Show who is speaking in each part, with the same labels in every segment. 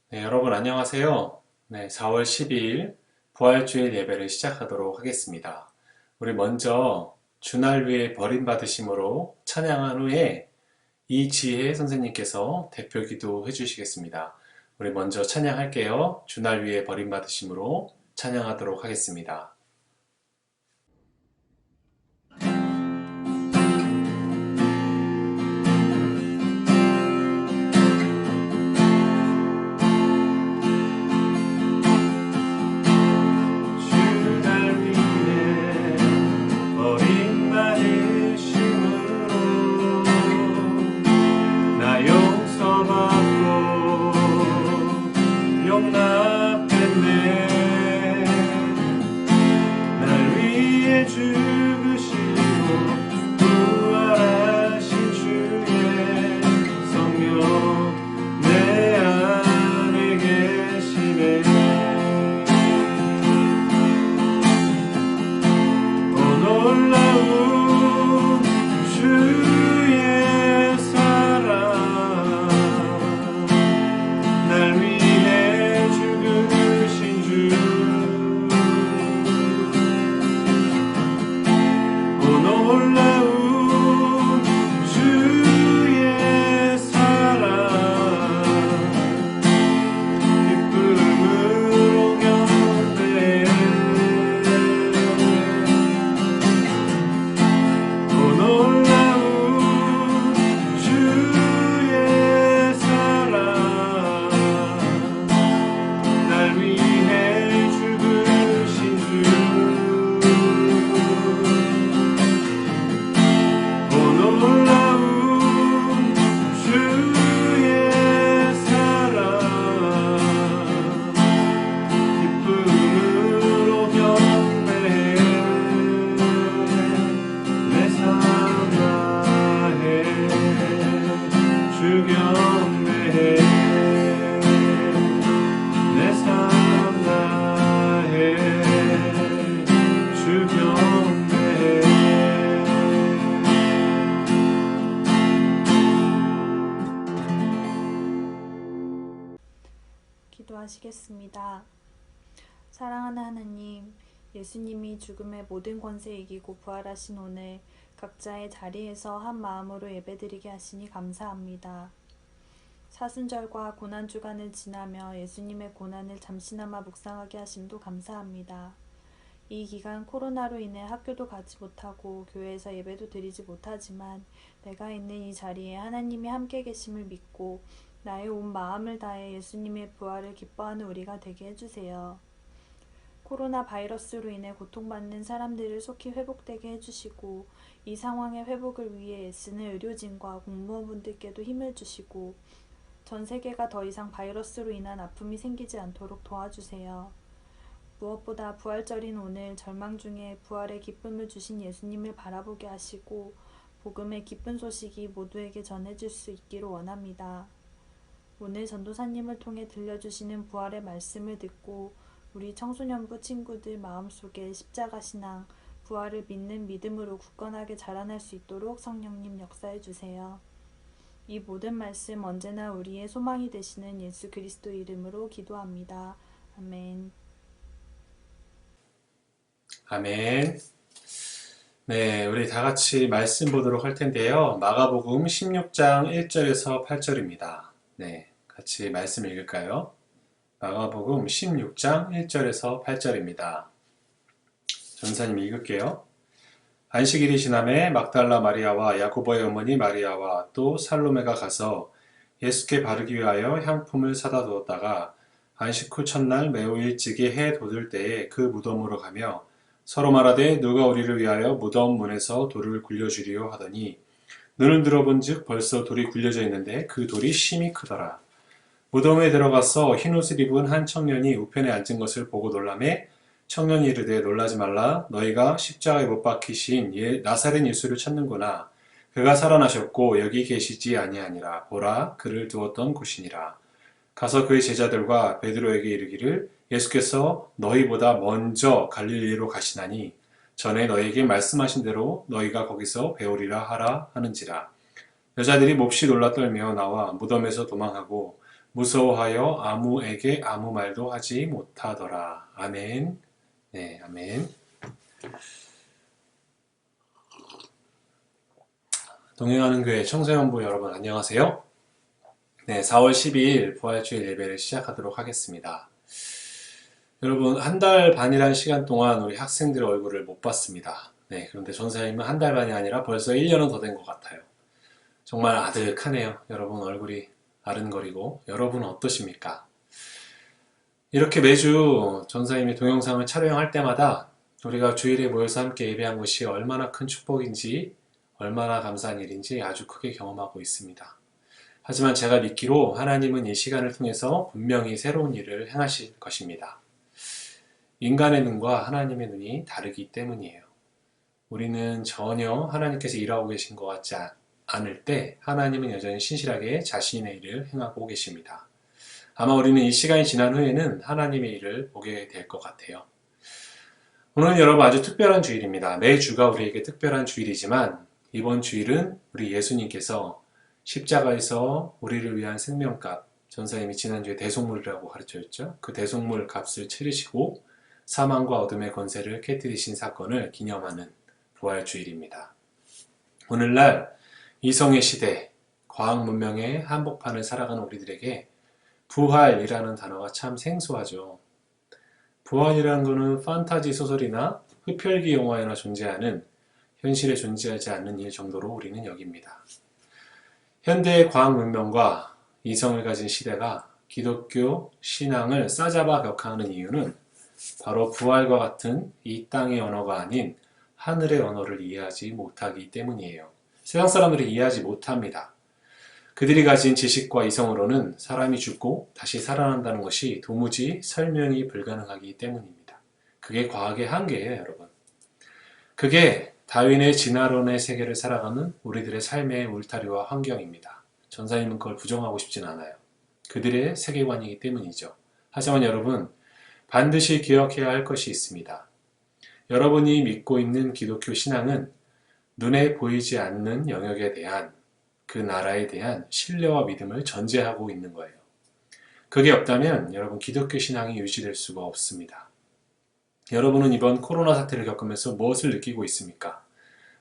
Speaker 1: 네, 여러분 안녕하세요. 네, 4월 12일 부활주일 예배를 시작하도록 하겠습니다. 우리 먼저 주날 위에 버림받으심으로 찬양한 후에 이지혜 선생님께서 대표 기도 해주시겠습니다. 우리 먼저 찬양할게요. 주날 위에 버림받으심으로 찬양하도록 하겠습니다.
Speaker 2: 기도하시겠습니다. 사랑하는 하나님, 예수님이 죽음의 모든 권세 이기고 부활하신 오늘 각자의 자리에서 한 마음으로 예배드리게 하시니 감사합니다. 사순절과 고난주간을 지나며 예수님의 고난을 잠시나마 묵상하게 하심도 감사합니다. 이 기간 코로나로 인해 학교도 가지 못하고 교회에서 예배도 드리지 못하지만 내가 있는 이 자리에 하나님이 함께 계심을 믿고 나의 온 마음을 다해 예수님의 부활을 기뻐하는 우리가 되게 해주세요. 코로나 바이러스로 인해 고통받는 사람들을 속히 회복되게 해주시고 이 상황의 회복을 위해 애쓰는 의료진과 공무원분들께도 힘을 주시고 전 세계가 더 이상 바이러스로 인한 아픔이 생기지 않도록 도와주세요. 무엇보다 부활절인 오늘 절망 중에 부활의 기쁨을 주신 예수님을 바라보게 하시고 복음의 기쁜 소식이 모두에게 전해질 수 있기를 원합니다. 오늘 전도사님을 통해 들려주시는 부활의 말씀을 듣고 우리 청소년부 친구들 마음속에 십자가 신앙, 부활을 믿는 믿음으로 굳건하게 자라날 수 있도록 성령님 역사해 주세요. 이 모든 말씀 언제나 우리의 소망이 되시는 예수 그리스도 이름으로 기도합니다. 아멘.
Speaker 1: 아멘. 네, 우리 다 같이 말씀 보도록 할 텐데요. 마가복음 16장 1절에서 8절입니다. 네, 같이 말씀 읽을까요? 마가복음 16장 1절에서 8절입니다. 전사님 읽을게요. 안식일이 지남에 막달라 마리아와 야고보의 어머니 마리아와 또 살로메가 가서 예수께 바르기 위하여 향품을 사다 두었다가 안식 후 첫날 매우 일찍이 해 돋을 때에 그 무덤으로 가며 서로 말하되 누가 우리를 위하여 무덤 문에서 돌을 굴려주리요 하더니 눈을 들어본즉 벌써 돌이 굴려져 있는데 그 돌이 심히 크더라. 무덤에 들어가서 흰옷을 입은 한 청년이 우편에 앉은 것을 보고 놀라매 청년이 이르되 놀라지 말라. 너희가 십자가에 못 박히신 나사렛 예수를 찾는구나. 그가 살아나셨고 여기 계시지 아니하니라. 보라, 그를 두었던 곳이니라. 가서 그의 제자들과 베드로에게 이르기를 예수께서 너희보다 먼저 갈릴리로 가시나니 전에 너희에게 말씀하신 대로 너희가 거기서 배우리라 하라 하는지라. 여자들이 몹시 놀라 떨며 나와 무덤에서 도망하고 무서워하여 아무에게 아무 말도 하지 못하더라. 아멘. 네, 아멘. 동행하는 교회 청소년부 여러분 안녕하세요. 네, 4월 12일 부활주일 예배를 시작하도록 하겠습니다. 여러분, 한 달 반이라는 시간 동안 우리 학생들의 얼굴을 못 봤습니다. 네, 그런데 전사님은 한 달 반이 아니라 벌써 1년은 더 된 것 같아요. 정말 아득하네요. 여러분 얼굴이 아른거리고. 여러분은 어떠십니까? 이렇게 매주 전사님이 동영상을 촬영할 때마다 우리가 주일에 모여서 함께 예배한 것이 얼마나 큰 축복인지, 얼마나 감사한 일인지 아주 크게 경험하고 있습니다. 하지만 제가 믿기로 하나님은 이 시간을 통해서 분명히 새로운 일을 행하실 것입니다. 인간의 눈과 하나님의 눈이 다르기 때문이에요. 우리는 전혀 하나님께서 일하고 계신 것 같지 않을 때 하나님은 여전히 신실하게 자신의 일을 행하고 계십니다. 아마 우리는 이 시간이 지난 후에는 하나님의 일을 보게 될 것 같아요. 오늘은 여러분 아주 특별한 주일입니다. 매주가 우리에게 특별한 주일이지만 이번 주일은 우리 예수님께서 십자가에서 우리를 위한 생명값, 전사님이 지난주에 대속물이라고 가르쳐줬죠. 그 대속물 값을 치르시고 사망과 어둠의 권세를 깨뜨리신 사건을 기념하는 부활주일입니다. 오늘날 이성의 시대, 과학 문명의 한복판을 살아가는 우리들에게 부활이라는 단어가 참 생소하죠. 부활이라는 것은 판타지 소설이나 흡혈귀 영화에나 존재하는 현실에 존재하지 않는 일 정도로 우리는 여깁니다. 현대의 과학 문명과 이성을 가진 시대가 기독교 신앙을 싸잡아 격하는 이유는 바로 부활과 같은 이 땅의 언어가 아닌 하늘의 언어를 이해하지 못하기 때문이에요. 세상 사람들이 이해하지 못합니다. 그들이 가진 지식과 이성으로는 사람이 죽고 다시 살아난다는 것이 도무지 설명이 불가능하기 때문입니다. 그게 과학의 한계예요, 여러분. 그게 다윈의 진화론의 세계를 살아가는 우리들의 삶의 울타리와 환경입니다. 전사님은 그걸 부정하고 싶진 않아요. 그들의 세계관이기 때문이죠. 하지만 여러분, 반드시 기억해야 할 것이 있습니다. 여러분이 믿고 있는 기독교 신앙은 눈에 보이지 않는 영역에 대한 그 나라에 대한 신뢰와 믿음을 전제하고 있는 거예요. 그게 없다면 여러분 기독교 신앙이 유지될 수가 없습니다. 여러분은 이번 코로나 사태를 겪으면서 무엇을 느끼고 있습니까?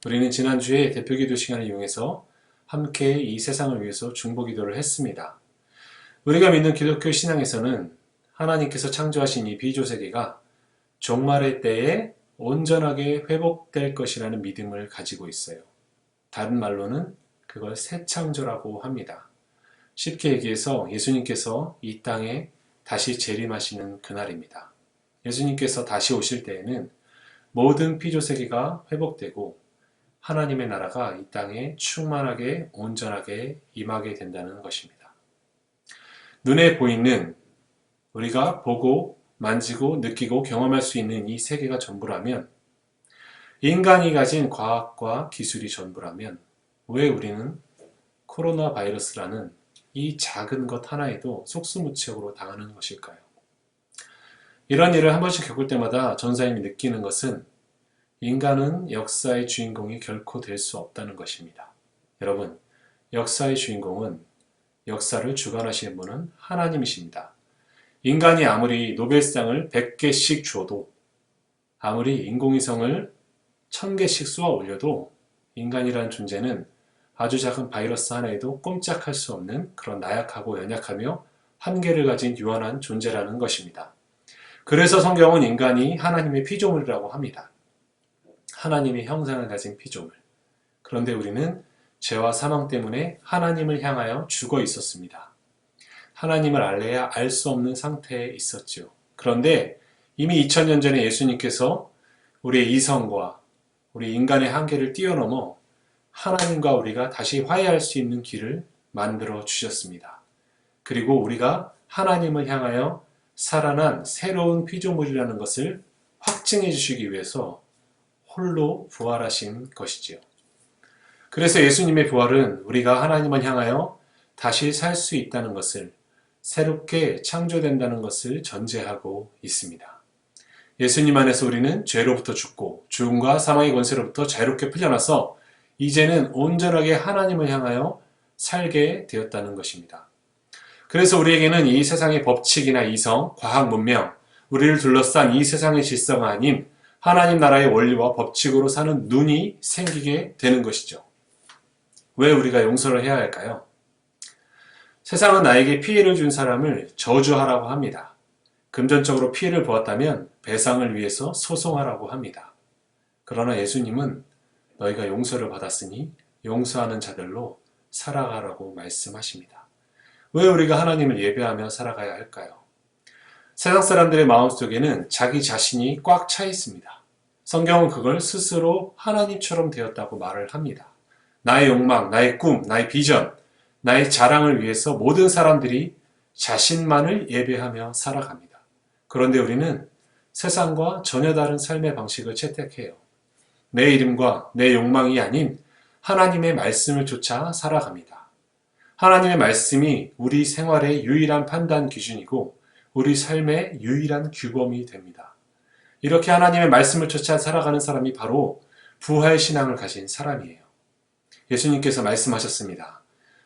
Speaker 1: 우리는 지난주에 대표기도 시간을 이용해서 함께 이 세상을 위해서 중보기도를 했습니다. 우리가 믿는 기독교 신앙에서는 하나님께서 창조하신 이 비조세계가 종말의 때에 온전하게 회복될 것이라는 믿음을 가지고 있어요. 다른 말로는 그걸 새 창조라고 합니다. 쉽게 얘기해서 예수님께서 이 땅에 다시 재림하시는 그날입니다. 예수님께서 다시 오실 때에는 모든 피조세계가 회복되고 하나님의 나라가 이 땅에 충만하게 온전하게 임하게 된다는 것입니다. 눈에 보이는 우리가 보고 만지고 느끼고 경험할 수 있는 이 세계가 전부라면, 인간이 가진 과학과 기술이 전부라면 왜 우리는 코로나 바이러스라는 이 작은 것 하나에도 속수무책으로 당하는 것일까요? 이런 일을 한 번씩 겪을 때마다 전사님이 느끼는 것은 인간은 역사의 주인공이 결코 될 수 없다는 것입니다. 여러분, 역사의 주인공은, 역사를 주관하시는 분은 하나님이십니다. 인간이 아무리 노벨상을 100개씩 줘도, 아무리 인공위성을 1000개씩 쏘아 올려도 인간이라는 존재는 아주 작은 바이러스 하나에도 꼼짝할 수 없는 그런 나약하고 연약하며 한계를 가진 유한한 존재라는 것입니다. 그래서 성경은 인간이 하나님의 피조물이라고 합니다. 하나님의 형상을 가진 피조물. 그런데 우리는 죄와 사망 때문에 하나님을 향하여 죽어 있었습니다. 하나님을 알래야 알 수 없는 상태에 있었죠. 그런데 이미 2000년 전에 예수님께서 우리의 이성과 우리 인간의 한계를 뛰어넘어 하나님과 우리가 다시 화해할 수 있는 길을 만들어 주셨습니다. 그리고 우리가 하나님을 향하여 살아난 새로운 피조물이라는 것을 확증해 주시기 위해서 홀로 부활하신 것이지요. 그래서 예수님의 부활은 우리가 하나님을 향하여 다시 살 수 있다는 것을, 새롭게 창조된다는 것을 전제하고 있습니다. 예수님 안에서 우리는 죄로부터 죽고 죽음과 사망의 권세로부터 자유롭게 풀려나서 이제는 온전하게 하나님을 향하여 살게 되었다는 것입니다. 그래서 우리에게는 이 세상의 법칙이나 이성, 과학 문명, 우리를 둘러싼 이 세상의 질서가 아닌 하나님 나라의 원리와 법칙으로 사는 눈이 생기게 되는 것이죠. 왜 우리가 용서를 해야 할까요? 세상은 나에게 피해를 준 사람을 저주하라고 합니다. 금전적으로 피해를 보았다면 배상을 위해서 소송하라고 합니다. 그러나 예수님은 너희가 용서를 받았으니 용서하는 자들로 살아가라고 말씀하십니다. 왜 우리가 하나님을 예배하며 살아가야 할까요? 세상 사람들의 마음속에는 자기 자신이 꽉 차 있습니다. 성경은 그걸 스스로 하나님처럼 되었다고 말을 합니다. 나의 욕망, 나의 꿈, 나의 비전, 나의 자랑을 위해서 모든 사람들이 자신만을 예배하며 살아갑니다. 그런데 우리는 세상과 전혀 다른 삶의 방식을 채택해요. 내 이름과 내 욕망이 아닌 하나님의 말씀을 쫓아 살아갑니다. 하나님의 말씀이 우리 생활의 유일한 판단 기준이고 우리 삶의 유일한 규범이 됩니다. 이렇게 하나님의 말씀을 쫓아 살아가는 사람이 바로 부활신앙을 가진 사람이에요. 예수님께서 말씀하셨습니다.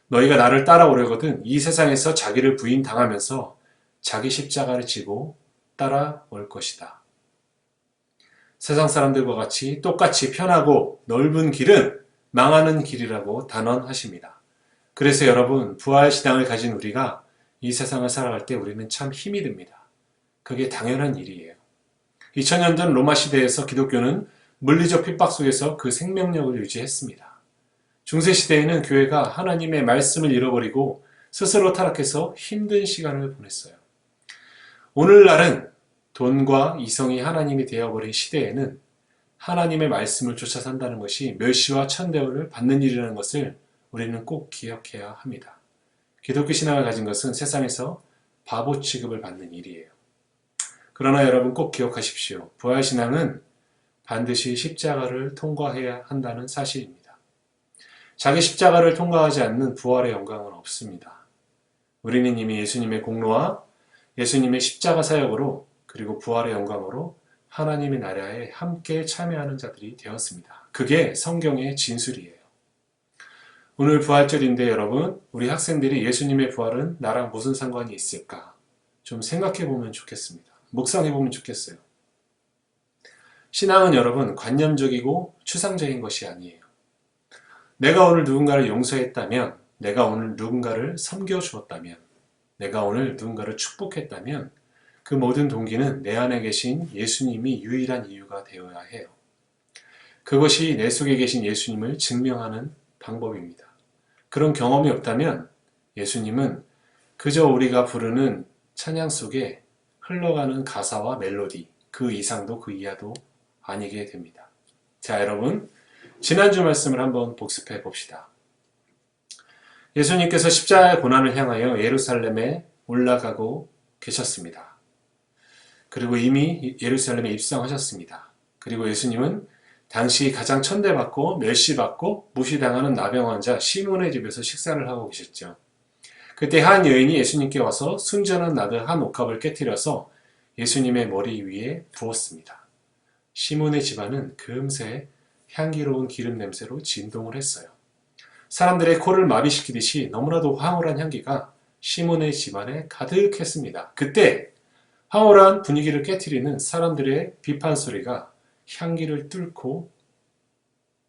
Speaker 1: 너희가 나를 따라오려거든 이 세상에서 자기를 부인당하면서 자기 십자가를 지고 따라올 것이다. 세상 사람들과 같이 똑같이 편하고 넓은 길은 망하는 길이라고 단언하십니다. 그래서 여러분, 부활신앙을 가진 우리가 이 세상을 살아갈 때 우리는 참 힘이 듭니다. 그게 당연한 일이에요. 2000년 전 로마 시대에서 기독교는 물리적 핍박 속에서 그 생명력을 유지했습니다. 중세시대에는 교회가 하나님의 말씀을 잃어버리고 스스로 타락해서 힘든 시간을 보냈어요. 오늘날은 돈과 이성이 하나님이 되어버린 시대에는 하나님의 말씀을 쫓아 산다는 것이 멸시와 천대를 받는 일이라는 것을 우리는 꼭 기억해야 합니다. 기독교 신앙을 가진 것은 세상에서 바보 취급을 받는 일이에요. 그러나 여러분 꼭 기억하십시오. 부활신앙은 반드시 십자가를 통과해야 한다는 사실입니다. 자기 십자가를 통과하지 않는 부활의 영광은 없습니다. 우리는 이미 예수님의 공로와 예수님의 십자가 사역으로 그리고 부활의 영광으로 하나님의 나라에 함께 참여하는 자들이 되었습니다. 그게 성경의 진술이에요. 오늘 부활절인데 여러분, 우리 학생들이 예수님의 부활은 나랑 무슨 상관이 있을까? 좀 생각해 보면 좋겠습니다. 묵상해 보면 좋겠어요. 신앙은 여러분 관념적이고 추상적인 것이 아니에요. 내가 오늘 누군가를 용서했다면, 내가 오늘 누군가를 섬겨주었다면, 내가 오늘 누군가를 축복했다면 그 모든 동기는 내 안에 계신 예수님이 유일한 이유가 되어야 해요. 그것이 내 속에 계신 예수님을 증명하는 방법입니다. 그런 경험이 없다면 예수님은 그저 우리가 부르는 찬양 속에 흘러가는 가사와 멜로디, 그 이상도 그 이하도 아니게 됩니다. 자, 여러분, 지난주 말씀을 한번 복습해 봅시다. 예수님께서 십자가의 고난을 향하여 예루살렘에 올라가고 계셨습니다. 그리고 이미 예루살렘에 입성하셨습니다. 그리고 예수님은 당시 가장 천대받고 멸시받고 무시당하는 나병 환자 시몬의 집에서 식사를 하고 계셨죠. 그때 한 여인이 예수님께 와서 순전한 나드 한 옥합을 깨뜨려서 예수님의 머리 위에 부었습니다. 시몬의 집안은 금세 향기로운 기름 냄새로 진동을 했어요. 사람들의 코를 마비시키듯이 너무나도 황홀한 향기가 시몬의 집안에 가득했습니다. 그때 황홀한 분위기를 깨트리는 사람들의 비판 소리가 향기를 뚫고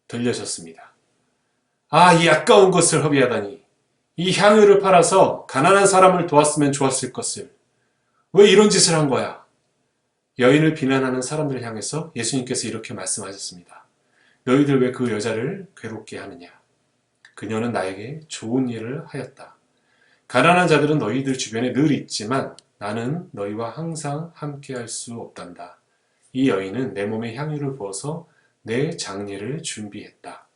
Speaker 1: 들려졌습니다. 아, 이 아까운 것을 허비하다니. 이 향유를 팔아서 가난한 사람을 도왔으면 좋았을 것을. 왜 이런 짓을 한 거야? 여인을 비난하는 사람들을 향해서 예수님께서 이렇게 말씀하셨습니다. 너희들 왜 그 여자를 괴롭게 하느냐? 그녀는 나에게 좋은 일을 하였다. 가난한 자들은 너희들 주변에 늘 있지만 나는 너희와 항상 함께할 수 없단다. 이 여인은 내 몸에 향유를 부어서 내 장례를 준비했다.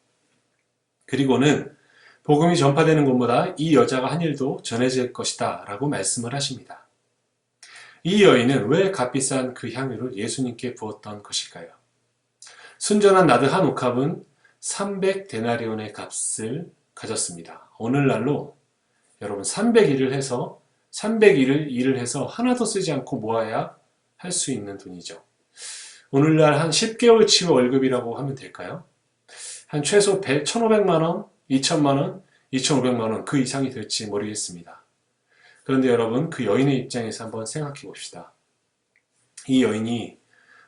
Speaker 1: 그리고는 복음이 전파되는 곳마다 이 여자가 한 일도 전해질 것이다 라고 말씀을 하십니다. 이 여인은 왜 값비싼 그 향유를 예수님께 부었던 것일까요? 순전한 나드 한 옥합은 300데나리온의 값을 가졌습니다. 오늘날로 여러분 300일을 해서 하나도 쓰지 않고 모아야 할 수 있는 돈이죠. 오늘날 한 10개월치 월급이라고 하면 될까요? 한 최소 1,500만 원, 2,000만 원, 2,500만 원 그 이상이 될지 모르겠습니다. 그런데 여러분, 그 여인의 입장에서 한번 생각해 봅시다. 이 여인이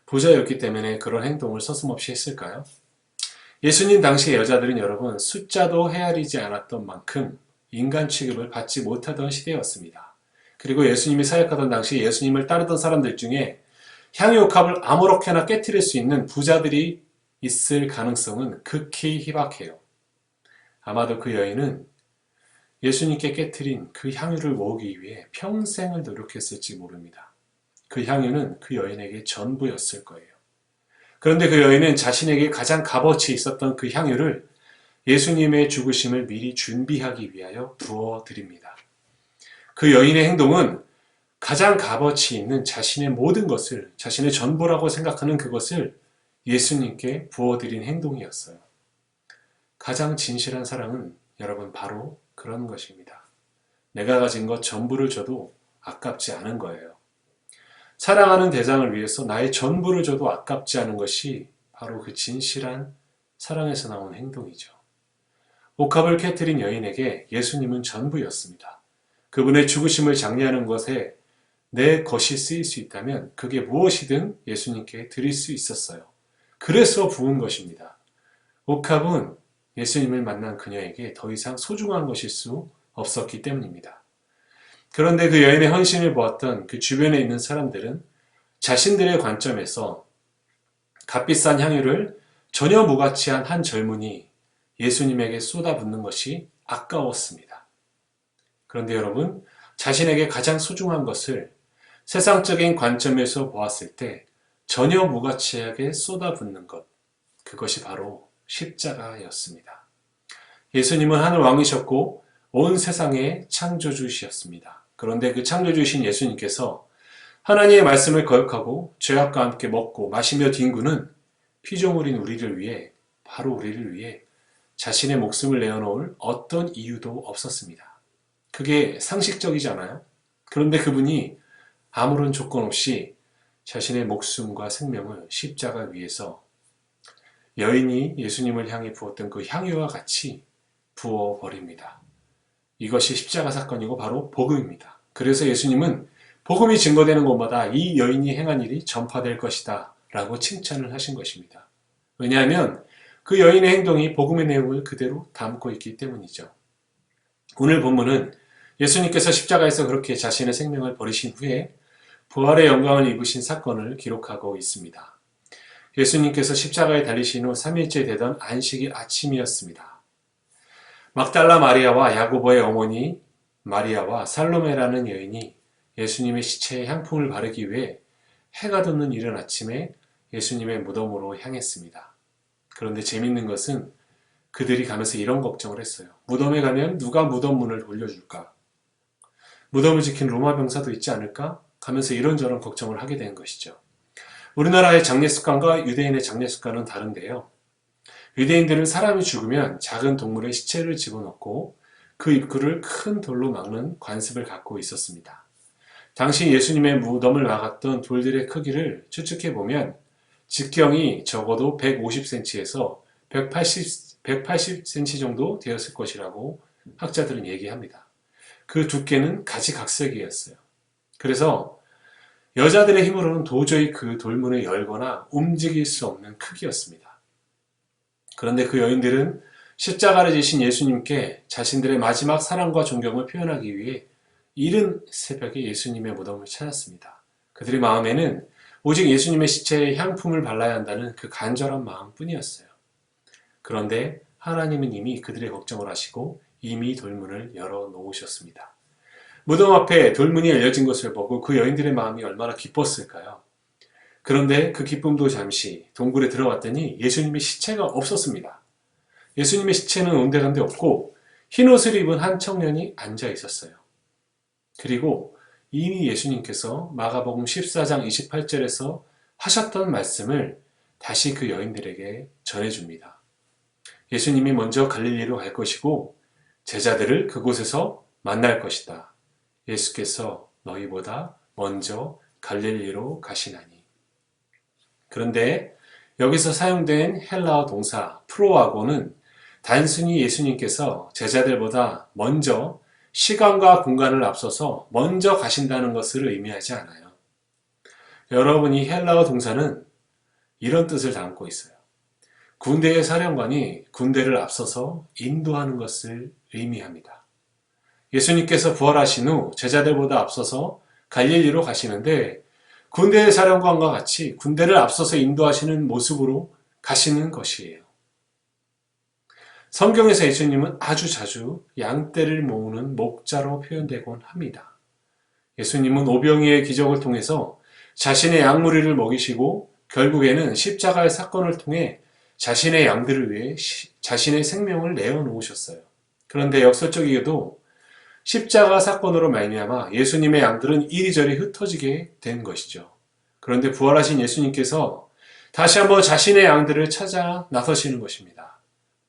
Speaker 1: 부자였기 때문에 그런 행동을 서슴없이 했을까요? 예수님 당시의 여자들은 여러분, 숫자도 헤아리지 않았던 만큼 인간 취급을 받지 못하던 시대였습니다. 그리고 예수님이 사역하던 당시 예수님을 따르던 사람들 중에 향유옥합을 아무렇게나 깨뜨릴 수 있는 부자들이 있을 가능성은 극히 희박해요. 아마도 그 여인은 예수님께 깨뜨린 그 향유를 모으기 위해 평생을 노력했을지 모릅니다. 그 향유는 그 여인에게 전부였을 거예요. 그런데 그 여인은 자신에게 가장 값어치 있었던 그 향유를 예수님의 죽으심을 미리 준비하기 위하여 부어드립니다. 그 여인의 행동은 가장 값어치 있는 자신의 모든 것을, 자신의 전부라고 생각하는 그것을 예수님께 부어드린 행동이었어요. 가장 진실한 사랑은 여러분 바로 그런 것입니다. 내가 가진 것 전부를 줘도 아깝지 않은 거예요. 사랑하는 대상을 위해서 나의 전부를 줘도 아깝지 않은 것이 바로 그 진실한 사랑에서 나온 행동이죠. 옥합을 깨뜨린 여인에게 예수님은 전부였습니다. 그분의 죽으심을 장려하는 것에 내 것이 쓰일 수 있다면 그게 무엇이든 예수님께 드릴 수 있었어요. 그래서 부은 것입니다. 옥합은 예수님을 만난 그녀에게 더 이상 소중한 것일 수 없었기 때문입니다. 그런데 그 여인의 헌신을 보았던 그 주변에 있는 사람들은 자신들의 관점에서 값비싼 향유를 전혀 무가치한 한 젊은이 예수님에게 쏟아붓는 것이 아까웠습니다. 그런데 여러분, 자신에게 가장 소중한 것을 세상적인 관점에서 보았을 때 전혀 무가치하게 쏟아붓는 것, 그것이 바로 십자가였습니다. 예수님은 하늘 왕이셨고 온 세상의 창조주시였습니다. 그런데 그 창조주신 예수님께서 하나님의 말씀을 거역하고 죄악과 함께 먹고 마시며 뒹구는 피조물인 우리를 위해, 바로 우리를 위해 자신의 목숨을 내어놓을 어떤 이유도 없었습니다. 그게 상식적이지 않아요? 그런데 그분이 아무런 조건 없이 자신의 목숨과 생명을 십자가 위에서 여인이 예수님을 향해 부었던 그 향유와 같이 부어버립니다. 이것이 십자가 사건이고 바로 복음입니다. 그래서 예수님은 복음이 증거되는 곳마다 이 여인이 행한 일이 전파될 것이다 라고 칭찬을 하신 것입니다. 왜냐하면 그 여인의 행동이 복음의 내용을 그대로 담고 있기 때문이죠. 오늘 본문은 예수님께서 십자가에서 그렇게 자신의 생명을 버리신 후에 부활의 영광을 입으신 사건을 기록하고 있습니다. 예수님께서 십자가에 달리신 후 3일째 되던 안식일 아침이었습니다. 막달라 마리아와 야고보의 어머니 마리아와 살로메라는 여인이 예수님의 시체에 향품을 바르기 위해 해가 돋는 이른 아침에 예수님의 무덤으로 향했습니다. 그런데 재밌는 것은 그들이 가면서 이런 걱정을 했어요. 무덤에 가면 누가 무덤 문을 돌려줄까? 무덤을 지킨 로마 병사도 있지 않을까? 하면서 이런저런 걱정을 하게 된 것이죠. 우리나라의 장례 습관과 유대인의 장례 습관은 다른데요. 유대인들은 사람이 죽으면 작은 동물의 시체를 집어넣고 그 입구를 큰 돌로 막는 관습을 갖고 있었습니다. 당시 예수님의 무덤을 막았던 돌들의 크기를 추측해보면 직경이 적어도 150cm에서 180cm 정도 되었을 것이라고 학자들은 얘기합니다. 그 두께는 가지각색이었어요. 그래서 여자들의 힘으로는 도저히 그 돌문을 열거나 움직일 수 없는 크기였습니다. 그런데 그 여인들은 십자가를 지신 예수님께 자신들의 마지막 사랑과 존경을 표현하기 위해 이른 새벽에 예수님의 무덤을 찾았습니다. 그들의 마음에는 오직 예수님의 시체에 향품을 발라야 한다는 그 간절한 마음뿐이었어요. 그런데 하나님은 이미 그들의 걱정을 하시고 이미 돌문을 열어놓으셨습니다. 무덤 앞에 돌문이 열려진 것을 보고 그 여인들의 마음이 얼마나 기뻤을까요? 그런데 그 기쁨도 잠시 동굴에 들어갔더니 예수님의 시체가 없었습니다. 예수님의 시체는 온데간데 없고 흰옷을 입은 한 청년이 앉아 있었어요. 그리고 이미 예수님께서 마가복음 14장 28절에서 하셨던 말씀을 다시 그 여인들에게 전해줍니다. 예수님이 먼저 갈릴리로 갈 것이고 제자들을 그곳에서 만날 것이다. 예수께서 너희보다 먼저 갈릴리로 가시나니. 그런데 여기서 사용된 헬라어 동사 프로하고는 단순히 예수님께서 제자들보다 먼저 시간과 공간을 앞서서 먼저 가신다는 것을 의미하지 않아요. 여러분이 헬라어 동사는 이런 뜻을 담고 있어요. 군대의 사령관이 군대를 앞서서 인도하는 것을 의미합니다. 예수님께서 부활하신 후 제자들보다 앞서서 갈릴리로 가시는데 군대의 사령관과 같이 군대를 앞서서 인도하시는 모습으로 가시는 것이에요. 성경에서 예수님은 아주 자주 양떼를 모으는 목자로 표현되곤 합니다. 예수님은 오병이의 기적을 통해서 자신의 양무리를 먹이시고 결국에는 십자가의 사건을 통해 자신의 양들을 위해 자신의 생명을 내어놓으셨어요. 그런데 역설적이게도 십자가 사건으로 말미암아 예수님의 양들은 이리저리 흩어지게 된 것이죠. 그런데 부활하신 예수님께서 다시 한번 자신의 양들을 찾아 나서시는 것입니다.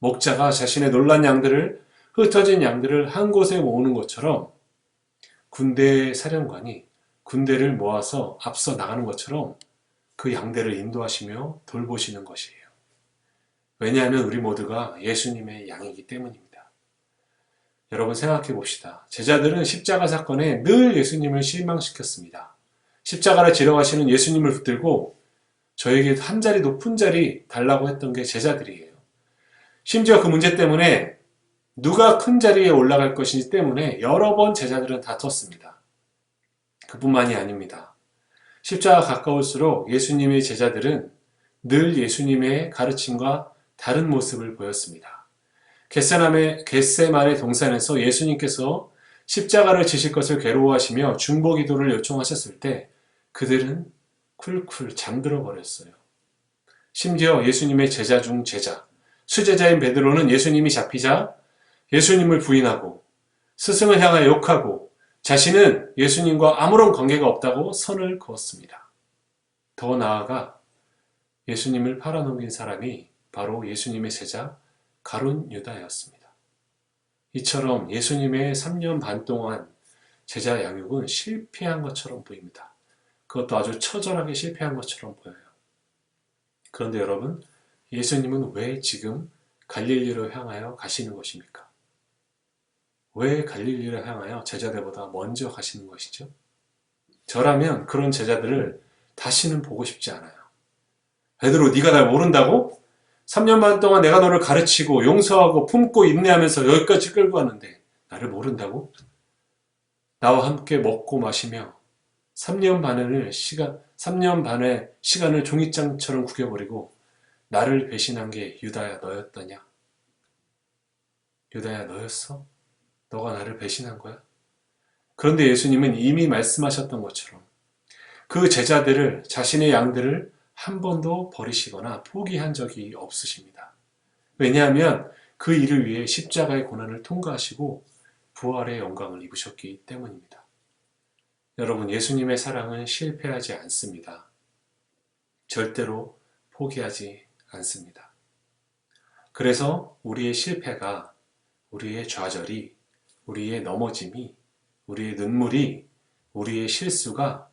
Speaker 1: 목자가 자신의 놀란 양들을, 흩어진 양들을 한 곳에 모으는 것처럼 군대 사령관이 군대를 모아서 앞서 나가는 것처럼 그 양들을 인도하시며 돌보시는 것이에요. 왜냐하면 우리 모두가 예수님의 양이기 때문입니다. 여러분 생각해 봅시다. 제자들은 십자가 사건에 늘 예수님을 실망시켰습니다. 십자가를 지러 가시는 예수님을 붙들고 저에게 한 자리 높은 자리 달라고 했던 게 제자들이에요. 심지어 그 문제 때문에 누가 큰 자리에 올라갈 것인지 때문에 여러 번 제자들은 다퉜습니다. 그뿐만이 아닙니다. 십자가 가까울수록 예수님의 제자들은 늘 예수님의 가르침과 다른 모습을 보였습니다. 겟세마네 동산에서 예수님께서 십자가를 지실 것을 괴로워하시며 중보 기도를 요청하셨을 때 그들은 쿨쿨 잠들어 버렸어요. 심지어 예수님의 제자 중 제자, 수제자인 베드로는 예수님이 잡히자 예수님을 부인하고 스승을 향하여 욕하고 자신은 예수님과 아무런 관계가 없다고 선을 그었습니다. 더 나아가 예수님을 팔아넘긴 사람이 바로 예수님의 제자 가룟 유다였습니다. 이처럼 예수님의 3년 반 동안 제자 양육은 실패한 것처럼 보입니다. 그것도 아주 처절하게 실패한 것처럼 보여요. 그런데 여러분, 예수님은 왜 지금 갈릴리로 향하여 가시는 것입니까? 왜 갈릴리로 향하여 제자들보다 먼저 가시는 것이죠? 저라면 그런 제자들을 다시는 보고 싶지 않아요. 베드로, 네가 날 모른다고? 3년 반 동안 내가 너를 가르치고 용서하고 품고 인내하면서 여기까지 끌고 왔는데 나를 모른다고? 나와 함께 먹고 마시며 3년 반의 시간을 종이장처럼 구겨버리고 나를 배신한 게 유다야 너였더냐? 유다야 너였어? 너가 나를 배신한 거야? 그런데 예수님은 이미 말씀하셨던 것처럼 그 제자들을, 자신의 양들을 한 번도 버리시거나 포기한 적이 없으십니다. 왜냐하면 그 일을 위해 십자가의 고난을 통과하시고 부활의 영광을 입으셨기 때문입니다. 여러분, 예수님의 사랑은 실패하지 않습니다. 절대로 포기하지 않습니다. 그래서 우리의 실패가, 우리의 좌절이, 우리의 넘어짐이, 우리의 눈물이, 우리의 실수가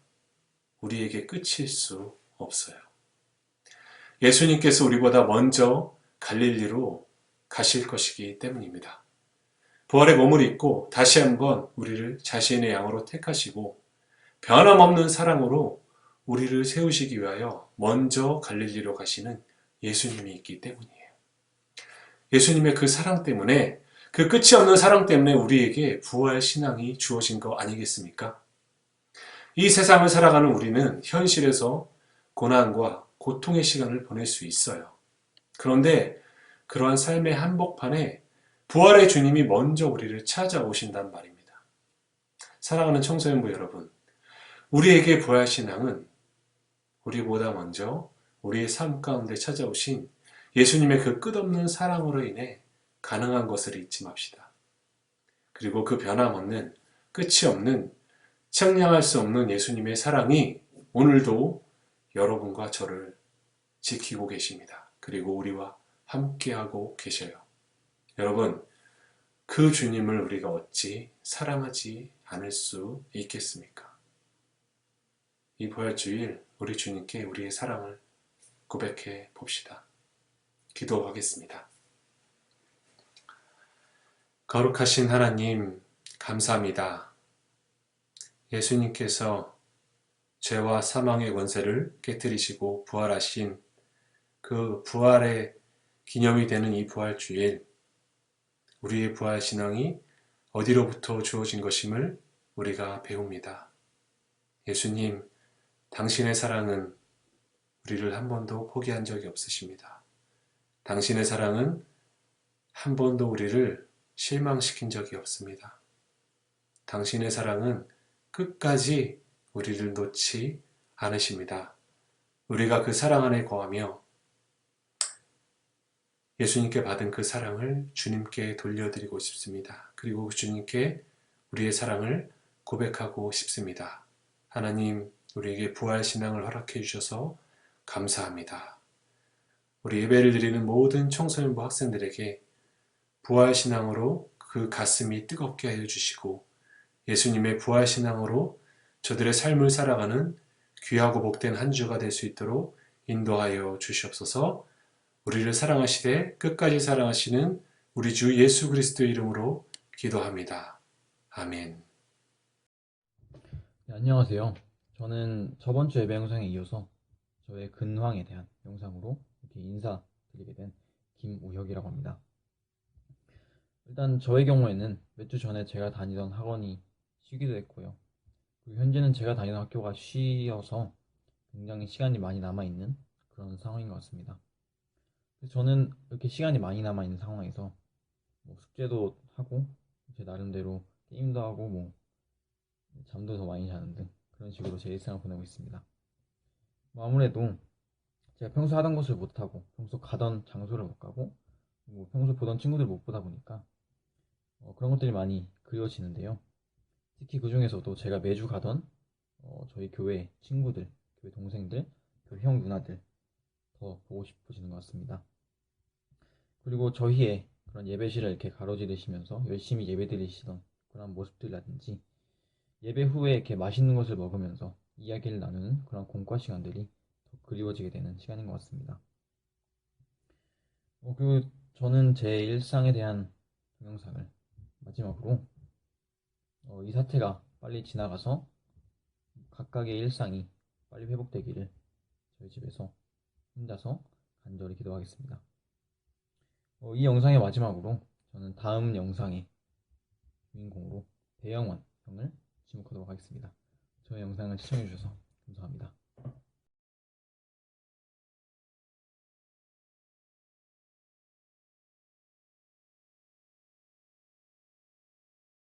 Speaker 1: 우리에게 끝일 수 없어요. 예수님께서 우리보다 먼저 갈릴리로 가실 것이기 때문입니다. 부활의 몸을 입고 다시 한번 우리를 자신의 양으로 택하시고 변함없는 사랑으로 우리를 세우시기 위하여 먼저 갈릴리로 가시는 예수님이 있기 때문이에요. 예수님의 그 사랑 때문에, 그 끝이 없는 사랑 때문에 우리에게 부활 신앙이 주어진 거 아니겠습니까? 이 세상을 살아가는 우리는 현실에서 고난과 고통의 시간을 보낼 수 있어요. 그런데 그러한 삶의 한복판에 부활의 주님이 먼저 우리를 찾아오신단 말입니다. 사랑하는 청소년부 여러분, 우리에게 부활 신앙은 우리보다 먼저 우리의 삶 가운데 찾아오신 예수님의 그 끝없는 사랑으로 인해 가능한 것을 잊지 맙시다. 그리고 그 변함없는, 끝이 없는, 측량할 수 없는 예수님의 사랑이 오늘도 여러분과 저를 지키고 계십니다. 그리고 우리와 함께하고 계셔요. 여러분, 그 주님을 우리가 어찌 사랑하지 않을 수 있겠습니까? 이 부활주일 우리 주님께 우리의 사랑을 고백해 봅시다. 기도하겠습니다. 거룩하신 하나님, 감사합니다. 예수님께서 죄와 사망의 권세를 깨뜨리시고 부활하신 그 부활의 기념이 되는 이 부활주일, 우리의 부활 신앙이 어디로부터 주어진 것임을 우리가 배웁니다. 예수님, 당신의 사랑은 우리를 한 번도 포기한 적이 없으십니다. 당신의 사랑은 한 번도 우리를 실망시킨 적이 없습니다. 당신의 사랑은 끝까지 우리를 놓지 않으십니다. 우리가 그 사랑 안에 거하며 예수님께 받은 그 사랑을 주님께 돌려드리고 싶습니다. 그리고 주님께 우리의 사랑을 고백하고 싶습니다. 하나님, 우리에게 부활신앙을 허락해 주셔서 감사합니다. 우리 예배를 드리는 모든 청소년부 학생들에게 부활신앙으로 그 가슴이 뜨겁게 하여 주시고 예수님의 부활신앙으로 저들의 삶을 살아가는 귀하고 복된 한 주가 될 수 있도록 인도하여 주시옵소서. 우리를 사랑하시되 끝까지 사랑하시는 우리 주 예수 그리스도의 이름으로 기도합니다. 아멘.
Speaker 3: 네, 안녕하세요. 저는 저번 주 예배 영상에 이어서 저의 근황에 대한 영상으로 이렇게 인사드리게 된 김우혁이라고 합니다. 일단 저의 경우에는 몇 주 전에 제가 다니던 학원이 쉬기도 했고요. 그리고 현재는 제가 다니는 학교가 쉬어서 굉장히 시간이 많이 남아있는 그런 상황인 것 같습니다. 그래서 저는 이렇게 시간이 많이 남아있는 상황에서 뭐 숙제도 하고 제 나름대로 게임도 하고 뭐 잠도 더 많이 자는 등 그런 식으로 제 일상을 보내고 있습니다. 뭐 아무래도 제가 평소 하던 것을 못하고 평소 가던 장소를 못 가고 뭐 평소 보던 친구들 못 보다 보니까 그런 것들이 많이 그리워지는데요. 특히 그 중에서도 제가 매주 가던 저희 교회 친구들, 교회 동생들, 교회 형 누나들 더 보고 싶어지는 것 같습니다. 그리고 저희의 그런 예배실을 이렇게 가로지르시면서 열심히 예배 드리시던 그런 모습들이라든지 예배 후에 이렇게 맛있는 것을 먹으면서 이야기를 나누는 그런 공과 시간들이 더 그리워지게 되는 시간인 것 같습니다. 그리고 저는 제 일상에 대한 동영상을 마지막으로 이 사태가 빨리 지나가서 각각의 일상이 빨리 회복되기를 저희 집에서 혼자서 간절히 기도하겠습니다. 이 영상의 마지막으로 저는 다음 영상의 주인공으로 배영원 형을 지목하도록 하겠습니다. 저의 영상을 시청해주셔서 감사합니다.